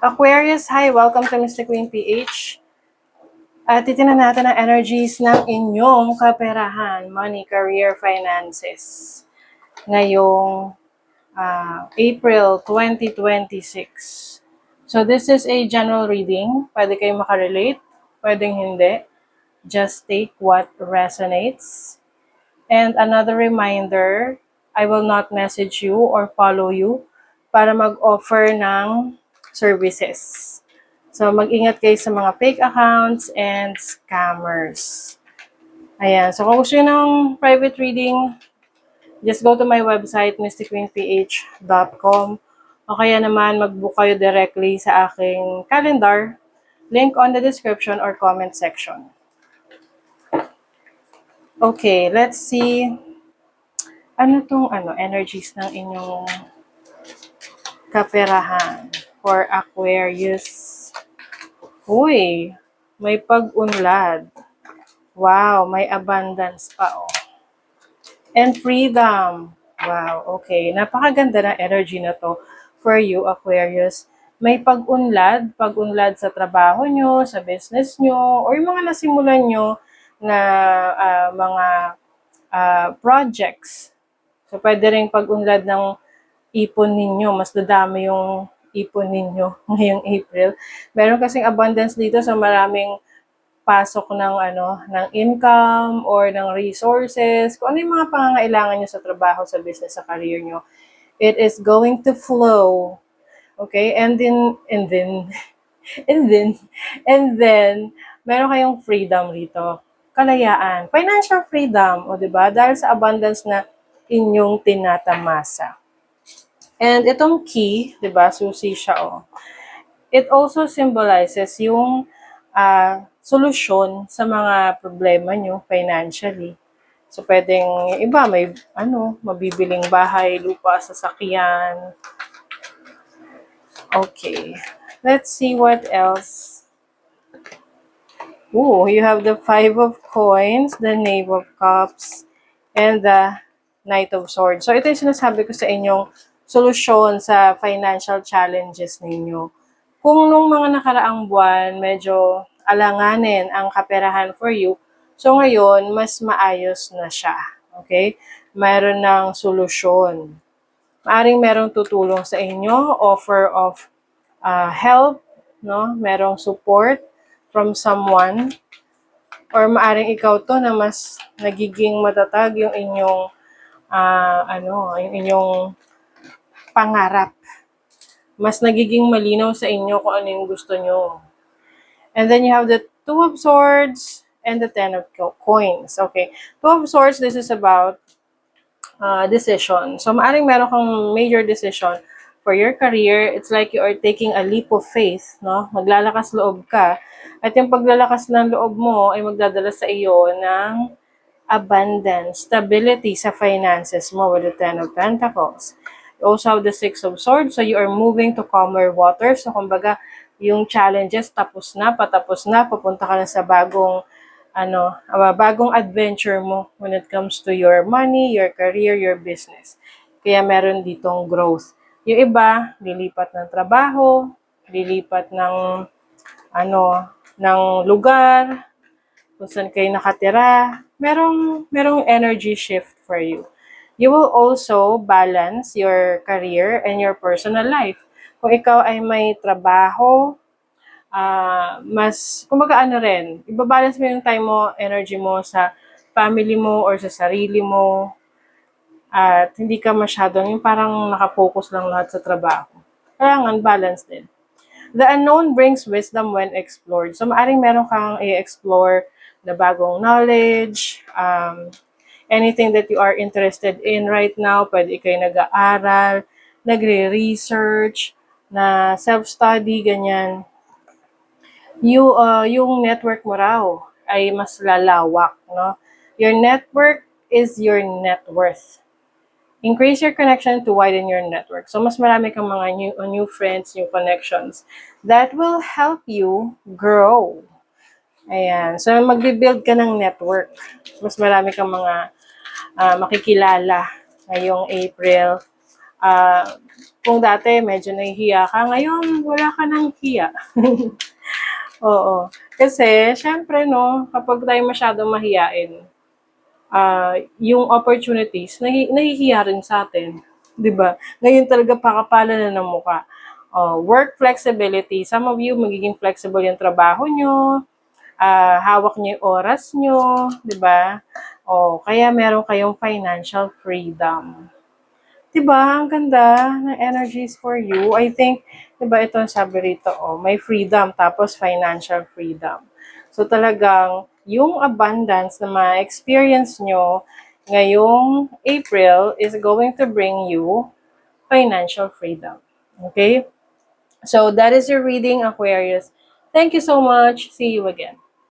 Aquarius, hi! Welcome to Mr. Queen PH. At titingnan natin ang energies ng inyong kaperahan, money, career, finances. Ngayong April 2026. So this is a general reading. Pwede kayong makarelate, pwedeng hindi. Just take what resonates. And another reminder, I will not message you or follow you para mag-offer ng services. So, mag-ingat kayo sa mga fake accounts and scammers. Ayan. So, kung gusto nyo ng private reading, just go to my website, mysticqueenph.com. O kaya naman, mag-book kayo directly sa aking calendar. Link on the description or comment section. Okay, let's see. Ano tong energies ng inyong kaperahan for Aquarius? Uy, may pag-unlad. Wow, may abundance pa, oh. And freedom. Wow, okay. Napakaganda ng energy na to for you, Aquarius. May pag-unlad sa trabaho nyo, sa business nyo, or yung mga nasimulan nyo na mga projects. So, pwede rin pag-unlad ng ipon ninyo. Mas dadami yung ipon ninyo ngayong April. Meron kasing abundance dito sa maraming pasok ng income or ng resources, kung ano yung mga pangangailangan nyo sa trabaho, sa business, sa career nyo. It is going to flow. Okay? And then, meron kayong freedom rito. Kalayaan. Financial freedom. O, diba? Dahil sa abundance na inyong tinatamasa. And itong key, diba? Susi siya, oh. It also symbolizes yung solusyon sa mga problema nyo financially. So, pwedeng iba, may mabibiling bahay, lupa, sasakyan. Okay. Let's see what else. Ooh, you have the 5 of Coins, the Knave of Cups, and the Knight of Swords. So, ito yung sinasabi ko sa inyong solusyon sa financial challenges ninyo. Kung nung mga nakaraang buwan, medyo alanganin ang kaperahan for you, so ngayon, mas maayos na siya. Okay? Mayroon ng solusyon. Maaring merong tutulong sa inyo, offer of help, no? Merong support from someone, or maaring ikaw to na mas nagiging matatag yung inyong yung inyong pangarap. Mas nagiging malinaw sa inyo kung ano yung gusto nyo. And then you have the 2 of Swords and the 10 of Coins. Okay. 2 of Swords, this is about decision. So, maaring meron kang major decision for your career. It's like you are taking a leap of faith, no? Maglalakas loob ka. At yung paglalakas ng loob mo ay magdadala sa iyo ng abundance, stability sa finances mo with the 10 of Pentacles. You also have the 6 of Swords, so you are moving to calmer waters. So, kumbaga, yung challenges tapos na, patapos na, papunta ka na sa bagong adventure mo when it comes to your money, your career, your business. Kaya meron ditong growth. Yung iba, lilipat ng trabaho, lilipat ng lugar, kung saan kayo nakatira, merong energy shift for you. You will also balance your career and your personal life. Kung ikaw ay may trabaho, kumbaga ibabalance mo yung time mo, energy mo sa family mo or sa sarili mo, at hindi ka masyadong yung parang nakafocus lang lahat sa trabaho. Kailangan balance din. The unknown brings wisdom when explored. So, maaring meron kang i-explore na bagong knowledge, anything that you are interested in right now. Pwede kayo nag-aaral, nagre-research, na self-study, ganyan. Yung network mo raw ay mas lalawak, no? Your network is your net worth. Increase your connection to widen your network. So, mas marami kang mga new friends, new connections that will help you grow. Ayan. So, mag-build ka ng network. Mas marami kang mga makikilala ngayong April Ah, kung dati medyo nahihiya ka, ngayon wala ka ng hiya. Oo. Kasi, syempre, no, kapag tayo masyadong mahiyain, yung opportunities, nahihiya rin sa atin. 'Di ba? Ngayon talaga pakapala na ng mukha. Work flexibility. Some of you, magiging flexible yung trabaho nyo, hawak nyo yung oras nyo, 'di ba? Kaya meron kayong financial freedom. 'Di ba? Ang ganda ng energies for you. I think, 'di ba, ito ang sabi rito, may freedom tapos financial freedom. So talagang yung abundance na ma-experience nyo ngayong April is going to bring you financial freedom. Okay? So that is your reading, Aquarius. Thank you so much. See you again.